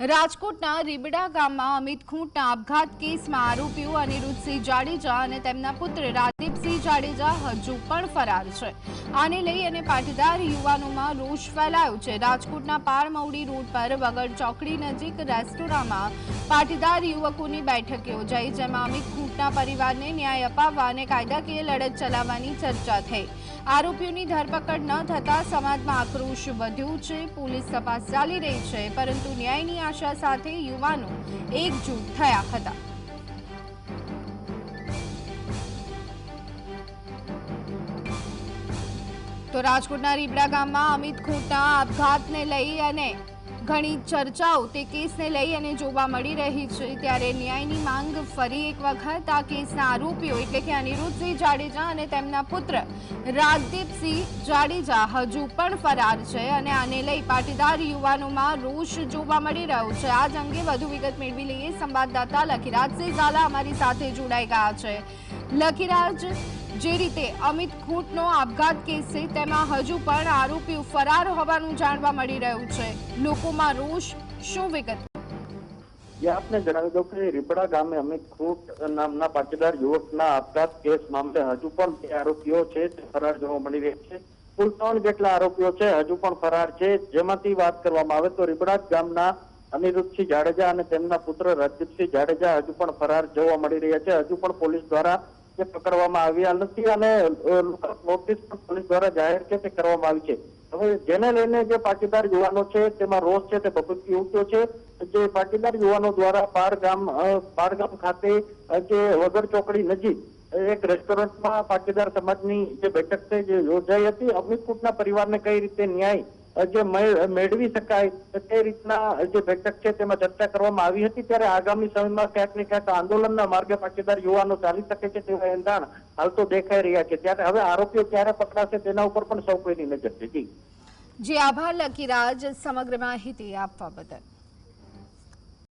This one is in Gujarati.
રાજકોટના રીબડા ગામમાં અમિત ખૂંટના આપઘાત કેસમાં આરોપીઓ અનિરુદ્ધસિંહ જાડેજા અને તેમના પુત્ર રાજદીપસિંહ જાડેજા હજુ પણ ફરાર છે। આને લઈ અને પાટીદાર યુવાનોમાં રોષ ફેલાયો છે। રાજકોટના પારમૌડી રોડ પર વગડ ચોકડી નજીક રેસ્ટોરાંમાં પાટીદાર યુવકોની બેઠક યોજાઈ, જેમાં અમિત ખૂંટના પરિવારને ન્યાય અપાવવા અને કાયદાકીય લડત ચલાવવાની ચર્ચા થઈ। આરોપીઓની ધરપકડ ન થતાં સમાજમાં આક્રોશ વધ્યો છે। પોલીસ તપાસ ચાલી રહી છે, પરંતુ ન્યાયની આશા સાથે યુવાનો એકજૂટ થયા હતા। તો રાજકોટના રીબડા ગામમાં અમિત ખૂંટના આપઘાતને લઈ અને ઘણી ચર્ચાઓ તે કેસને લઈ અને જોવા મળી રહી છે, ત્યારે ન્યાયની માંગ ફરી એક વખત આ કેસના આરોપીઓ એટલે કે અનિરુદ્ધસિંહ જાડેજા અને તેમના પુત્ર રાજદીપસિંહ જાડેજા હજુ પણ ફરાર છે અને આને લઈ પાટીદાર યુવાનોમાં રોષ જોવા મળી રહ્યો છે। આ જ અંગે વધુ વિગત મેળવી લઈએ। સંવાદદાતા લખીરાજસિંહ ઝાલા અમારી સાથે જોડાઈ ગયા છે। લખીરાજ, જે રીતે અમિત ખૂંટનો આપઘાત કેસ છે તેમાં હજુ પણ આરોપીઓ ફરાર હોવાનું જાણવા મળી રહ્યું છે, લોકોમાં રોષ, શું વિગત? આપને જણાવી દઉં કે રીબડા ગામે અમિત ખૂંટ નામના પાટીદાર યુવકના આપઘાત કેસ મામલે હજુ પણ બે આરોપીઓ છે તે ફરાર જોવા મળી રહ્યા છે। કુલ 3 જેટલા આરોપીઓ છે હજુ પણ ફરાર છે, જેમાંથી વાત કરવામાં આવે તો રીબડા ગામના અનિરુદ્ધસિંહ જાડેજા અને તેમના પુત્ર રાજદીપસિંહ જાડેજા હજુ પણ ફરાર જોવા મળી રહ્યા છે। હજુ પણ પોલીસ દ્વારા તે પકડવામાં આવ્યા નથી અને નોટિસ પણ પોલીસ દ્વારા જાહેર છે તે કરવામાં આવી છે। હવે જેને લઈને જે પાટીદાર યુવાનો છે તેમાં રોષ છે તે ભભૂકી ઉઠ્યો છે। જે પાટીદાર યુવાનો દ્વારા પારગામ ખાતે જે વગર ચોકડી નજીક એક રેસ્ટોરન્ટમાં પાટીદાર સમાજની જે બેઠક છે જે યોજાઈ હતી, અમિત ખૂંટના પરિવારને કઈ રીતે ન્યાય જે મેળવી શકાય તે રીતના જે બેઠક છે તેમાં ચર્ચા કરવામાં આવી હતી। ત્યારે આગામી સમયમાં ક્યાંક ને ક્યાંક આંદોલનના માર્ગે પાટીદાર યુવાનો ચાલી શકે છે તેવા એંધાણ હાલ તો દેખાઈ રહ્યા છે। ત્યારે હવે આરોપીઓ ક્યારે પકડાશે તેના ઉપર પણ સૌ કોઈની નજર છે। જી આભાર લખીરાજ સમગ્ર માહિતી આપવા બદલ।